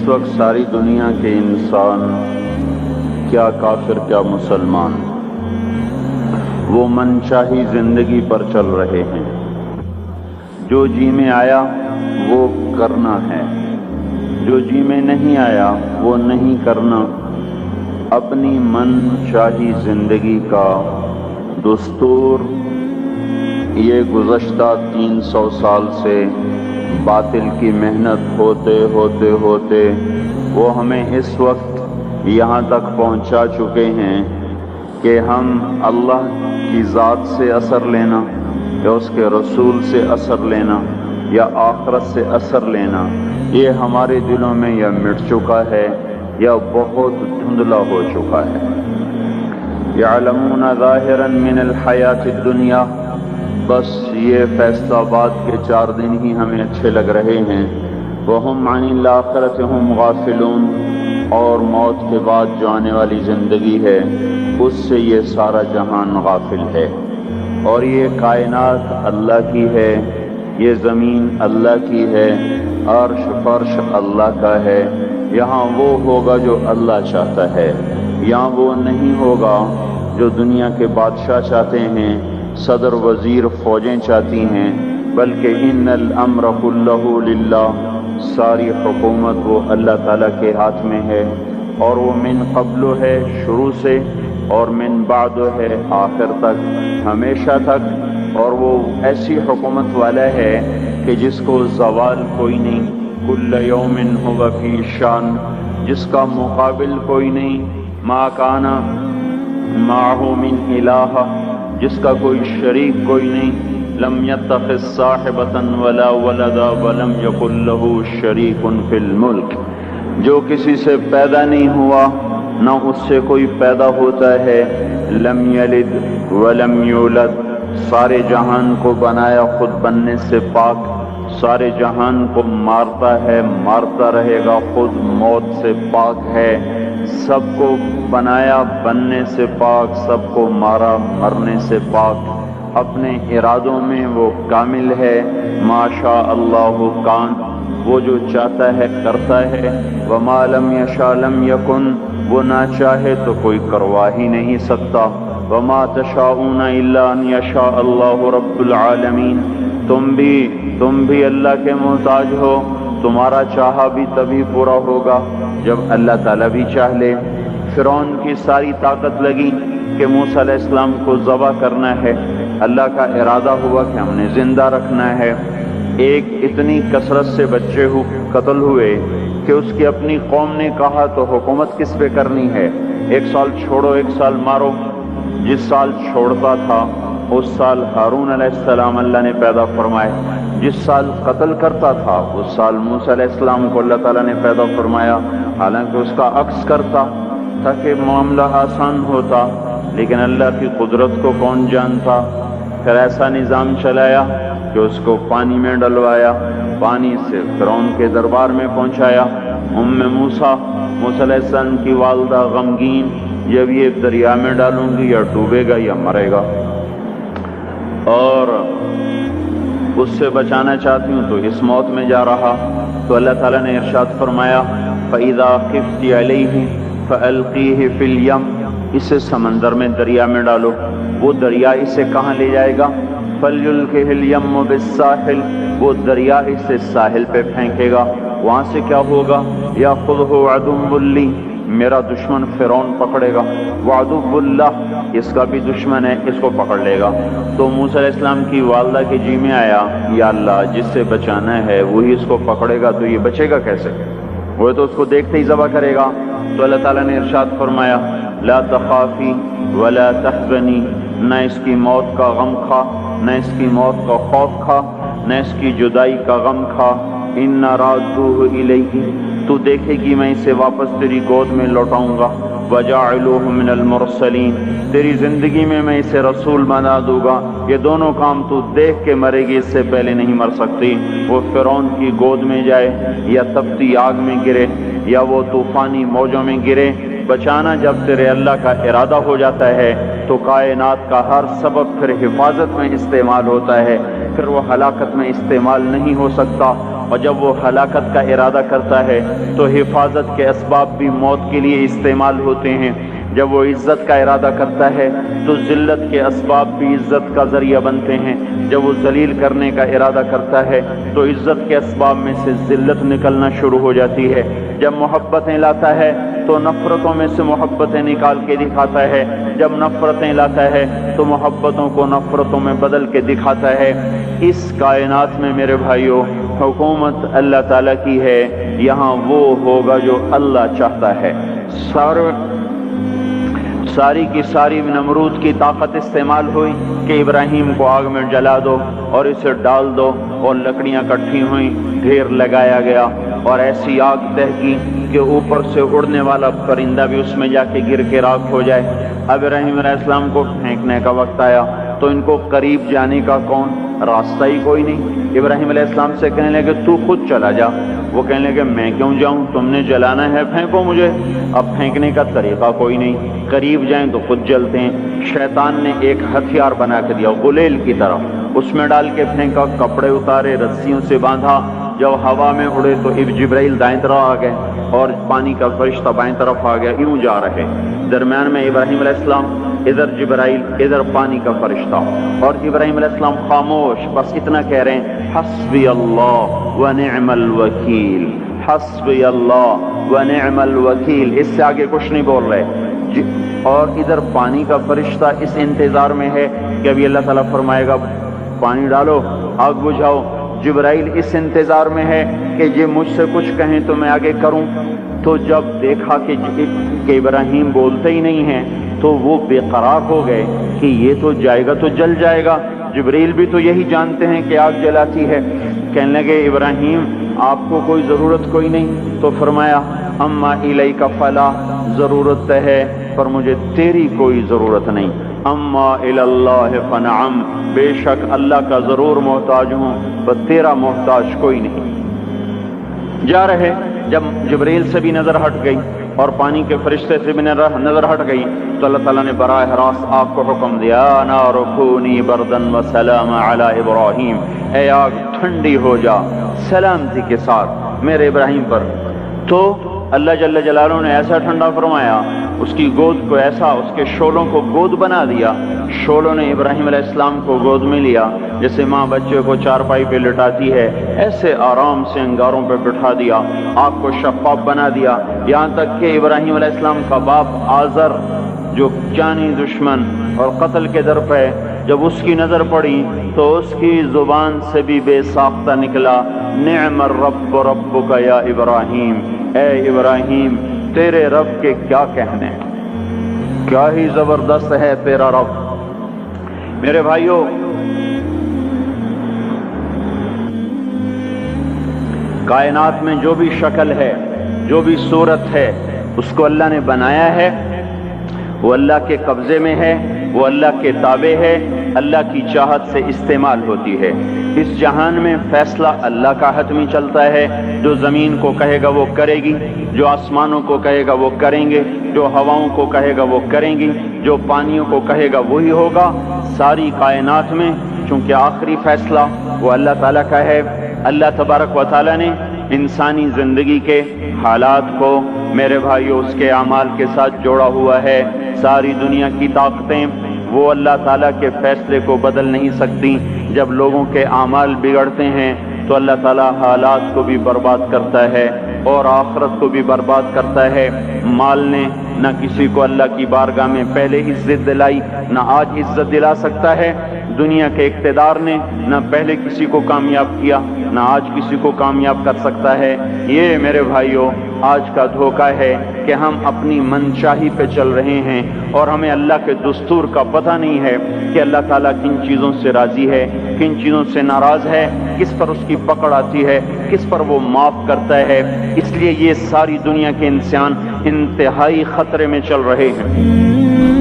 اس وقت ساری دنیا کے انسان، کیا کافر کیا مسلمان، وہ من چاہی زندگی پر چل رہے ہیں۔ جو جی میں آیا وہ کرنا ہے، جو جی میں نہیں آیا وہ نہیں کرنا۔ اپنی من چاہی زندگی کا دستور یہ گزشتہ 300 سال سے باطل کی محنت ہوتے ہوتے ہوتے وہ ہمیں اس وقت یہاں تک پہنچا چکے ہیں کہ ہم اللہ کی ذات سے اثر لینا یا اس کے رسول سے اثر لینا یا آخرت سے اثر لینا، یہ ہمارے دلوں میں یا مٹ چکا ہے یا بہت دھندلا ہو چکا ہے۔ یعلمون ظاہرا من الحیات الدنیا، بس یہ فیصلہ آباد کے 4 دن ہی ہمیں اچھے لگ رہے ہیں۔ وہم عن الآخرۃ ہم غافلون، اور موت کے بعد جو آنے والی زندگی ہے اس سے یہ سارا جہان غافل ہے۔ اور یہ کائنات اللہ کی ہے، یہ زمین اللہ کی ہے، عرش فرش اللہ کا ہے۔ یہاں وہ ہوگا جو اللہ چاہتا ہے، یہاں وہ نہیں ہوگا جو دنیا کے بادشاہ چاہتے ہیں، صدر وزیر فوجیں چاہتی ہیں، بلکہ ان الامر کلہ للہ، ساری حکومت وہ اللہ تعالیٰ کے ہاتھ میں ہے، اور وہ من قبل ہے شروع سے، اور من بعد ہے آخر تک، ہمیشہ تک۔ اور وہ ایسی حکومت والا ہے کہ جس کو زوال کوئی نہیں، کل یوم ہوا فی شان، جس کا مقابل کوئی نہیں، ما کان معہ من الہ، جس کا کوئی شریک کوئی نہیں، لم یتخذ صاحبۃ ولا ولدا ولم یکن لہ شریک فی الملک، جو کسی سے پیدا نہیں ہوا نہ اس سے کوئی پیدا ہوتا ہے، لم یلد ولم یولد، سارے جہان کو بنایا خود بننے سے پاک، سارے جہان کو مارتا ہے مارتا رہے گا، خود موت سے پاک ہے، سب کو بنایا بننے سے پاک، سب کو مارا مرنے سے پاک، اپنے ارادوں میں وہ کامل ہے، ما شاء اللہ کان، وہ جو چاہتا ہے کرتا ہے، وما لم یشاء لم یکن، وہ نہ چاہے تو کوئی کروا ہی نہیں سکتا، وما تشاءون الا ان یشاء اللہ رب العالمین، تم بھی اللہ کے محتاج ہو، تمہارا چاہا بھی تبھی پورا ہوگا جب اللہ تعالیٰ بھی چاہ لے۔ فرعون کی ساری طاقت لگی کہ موسیٰ علیہ السلام کو ذبح کرنا ہے، اللہ کا ارادہ ہوا کہ ہم نے زندہ رکھنا ہے، ایک اتنی کثرت سے بچے قتل ہوئے کہ اس کی اپنی قوم نے کہا تو حکومت کس پہ کرنی ہے، 1 سال چھوڑو 1 سال مارو۔ جس سال چھوڑتا تھا اس سال ہارون علیہ السلام اللہ نے پیدا فرمائے، جس سال قتل کرتا تھا اس سال موسیٰ علیہ السلام کو اللہ تعالیٰ نے پیدا فرمایا، حالانکہ اس کا عکس کرتا تاکہ معاملہ آسان ہوتا، لیکن اللہ کی قدرت کو کون جانتا۔ پھر ایسا نظام چلایا کہ اس کو پانی میں ڈلوایا، پانی سے فرعون کے دربار میں پہنچایا۔ موسیٰ علیہ السلام کی والدہ غمگین، جب یہ دریا میں ڈالوں گی یا ڈوبے گا یا مرے گا، اور اس سے بچانا چاہتی ہوں تو اس موت میں جا رہا، تو اللہ تعالیٰ نے ارشاد فرمایا فَإِذَا خِفْتِ عَلَيْهِ فَأَلْقِيهِ فِي الْيَمِّ، اسے سمندر میں دریا میں ڈالو، وہ دریا اسے کہاں لے جائے گا، فَلْيُلْقِهِ الْيَمُّ بِالسَّاحِلِ، وہ دریا اسے ساحل پہ پھینکے گا، وہاں سے کیا ہوگا، يَأْخُذْهُ عَدُوٌّ لِّي، میرا دشمن فرعون پکڑے گا، وعدو اللہ، اس کا بھی دشمن ہے، اس کو پکڑ لے گا۔ تو موسیٰ علیہ السلام کی والدہ کے جی میں آیا، یا اللہ جس سے بچانا ہے وہی اس کو پکڑے گا تو یہ بچے گا کیسے، وہ تو اس کو دیکھتے ہی ذبح کرے گا۔ تو اللہ تعالیٰ نے ارشاد فرمایا لا تخافی ولا تحزنی، نہ اس کی موت کا غم کھا، نہ اس کی موت کا خوف کھا، نہ اس کی جدائی کا غم کھا، انا رادوہ الیک، تو دیکھے گی میں اسے واپس تیری گود میں لوٹاؤں گا، وجاعلوہ من المرسلین، تیری زندگی میں اسے رسول بنا دوں گا۔ یہ دونوں کام تو دیکھ کے مرے گی، اس سے پہلے نہیں مر سکتی۔ وہ فرعون کی گود میں جائے یا تپتی آگ میں گرے یا وہ طوفانی موجوں میں گرے، بچانا جب تیرے اللہ کا ارادہ ہو جاتا ہے تو کائنات کا ہر سبب پھر حفاظت میں استعمال ہوتا ہے، پھر وہ ہلاکت میں استعمال نہیں ہو سکتا۔ اور جب وہ ہلاکت کا ارادہ کرتا ہے تو حفاظت کے اسباب بھی موت کے لیے استعمال ہوتے ہیں۔ جب وہ عزت کا ارادہ کرتا ہے تو ذلت کے اسباب بھی عزت کا ذریعہ بنتے ہیں۔ جب وہ ذلیل کرنے کا ارادہ کرتا ہے تو عزت کے اسباب میں سے ذلت نکلنا شروع ہو جاتی ہے۔ جب محبتیں لاتا ہے تو نفرتوں میں سے محبتیں نکال کے دکھاتا ہے۔ جب نفرتیں لاتا ہے تو محبتوں کو نفرتوں میں بدل کے دکھاتا ہے۔ اس کائنات میں میرے بھائیوں حکومت اللہ تعالیٰ کی ہے، یہاں وہ ہوگا جو اللہ چاہتا ہے۔ ساری کی ساری نمرود کی طاقت استعمال ہوئی کہ ابراہیم کو آگ میں جلا دو اور اسے ڈال دو، اور لکڑیاں کٹھی ہوئیں، ڈھیر لگایا گیا اور ایسی آگ دہکی کہ اوپر سے اڑنے والا پرندہ بھی اس میں جا کے گر کے راکھ ہو جائے۔ اب ابراہیم علیہ السلام کو پھینکنے کا وقت آیا تو ان کو قریب جانے کا کون راستہ ہی کوئی نہیں۔ ابراہیم علیہ السلام سے کہنے لگے تو خود چلا جا۔ وہ کہنے لگے میں کیوں جاؤں، تم نے جلانا ہے پھینکو مجھے۔ اب پھینکنے کا طریقہ کوئی نہیں، قریب جائیں تو خود جلتے ہیں۔ شیطان نے ایک ہتھیار بنا کے دیا غلیل کی طرح، اس میں ڈال کے پھینکا، کپڑے اتارے، رسیوں سے باندھا۔ جب ہوا میں اڑے تو جبرائیل دائیں طرف آ گئے اور پانی کا فرشتہ بائیں طرف آ گیا، یوں جا رہے۔ درمیان میں ابراہیم علیہ السلام، ادھر جبرائیل، ادھر پانی کا فرشتہ، اور ابراہیم علیہ السلام خاموش، بس اتنا کہہ رہے ہیں حسبی اللہ ونعم الوکیل، حسبی اللہ ونعم الوکیل، اس سے آگے کچھ نہیں بول رہے۔ اور ادھر پانی کا فرشتہ اس انتظار میں ہے کہ ابھی اللہ تعالیٰ فرمائے گا پانی ڈالو، آگ بجھاؤ۔ جبرائیل اس انتظار میں ہے کہ یہ مجھ سے کچھ کہیں تو میں آگے کروں۔ تو جب دیکھا کہ ابراہیم بولتے ہی نہیں ہیں تو وہ بے قرار ہو گئے کہ یہ تو جائے گا تو جل جائے گا۔ جبرائیل بھی تو یہی جانتے ہیں کہ آگ جلاتی ہے۔ کہنے لگے ابراہیم آپ کو کوئی ضرورت کوئی نہیں؟ تو فرمایا اما الیک فلا، ضرورت ہے پر مجھے تیری کوئی ضرورت نہیں۔ اما الی اللہ فنعم، بے شک اللہ کا ضرور محتاج ہوں پر تیرا محتاج کوئی نہیں۔ جا رہے، جب جبرائیل سے بھی نظر ہٹ گئی اور پانی کے فرشتے سے بھی نظر ہٹ گئی تو اللہ تعالیٰ نے براہ راست آگ کو حکم دیا نار کونی بردن وسلام علی ابراہیم، اے آگ ٹھنڈی ہو جا سلامتی کے ساتھ میرے ابراہیم پر۔ تو اللہ جل جلالہ نے ایسا ٹھنڈا فرمایا، اس کی گود کو ایسا، اس کے شعلوں کو گود بنا دیا۔ شعلوں نے ابراہیم علیہ السلام کو گود میں لیا، جیسے ماں بچے کو چارپائی پہ لٹاتی ہے، ایسے آرام سے انگاروں پہ بٹھا دیا، آگ کو شفاف بنا دیا، یہاں تک کہ ابراہیم علیہ السلام کا باپ آزر جو جانی دشمن اور قتل کے در پہ، جب اس کی نظر پڑی تو اس کی زبان سے بھی بے ساختہ نکلا نعم الرب ربک یا ابراہیم، اے ابراہیم تیرے رب کے کیا کہنے، کیا ہی زبردست ہے تیرا رب۔ میرے بھائیوں، کائنات میں جو بھی شکل ہے، جو بھی صورت ہے، اس کو اللہ نے بنایا ہے، وہ اللہ کے قبضے میں ہے، وہ اللہ کے تابع ہے، اللہ کی چاہت سے استعمال ہوتی ہے۔ اس جہان میں فیصلہ اللہ کا حتمی چلتا ہے، جو زمین کو کہے گا وہ کرے گی، جو آسمانوں کو کہے گا وہ کریں گے، جو ہواؤں کو کہے گا وہ کریں گی، جو پانیوں کو کہے گا وہی ہوگا۔ ساری کائنات میں چونکہ آخری فیصلہ وہ اللہ تعالیٰ کا ہے، اللہ تبارک و تعالیٰ نے انسانی زندگی کے حالات کو میرے بھائیو اس کے اعمال کے ساتھ جوڑا ہوا ہے۔ ساری دنیا کی طاقتیں وہ اللہ تعالیٰ کے فیصلے کو بدل نہیں سکتی۔ جب لوگوں کے اعمال بگڑتے ہیں تو اللہ تعالیٰ حالات کو بھی برباد کرتا ہے اور آخرت کو بھی برباد کرتا ہے۔ مال نے نہ کسی کو اللہ کی بارگاہ میں پہلے عزت دلائی، نہ آج عزت دلا سکتا ہے۔ دنیا کے اقتدار نے نہ پہلے کسی کو کامیاب کیا، نہ آج کسی کو کامیاب کر سکتا ہے۔ یہ میرے بھائیوں آج کا دھوکہ ہے کہ ہم اپنی منشاہی پہ چل رہے ہیں اور ہمیں اللہ کے دستور کا پتہ نہیں ہے کہ اللہ تعالیٰ کن چیزوں سے راضی ہے، کن چیزوں سے ناراض ہے، کس پر اس کی پکڑ آتی ہے، کس پر وہ معاف کرتا ہے۔ اس لیے یہ ساری دنیا کے انسان انتہائی خطرے میں چل رہے ہیں۔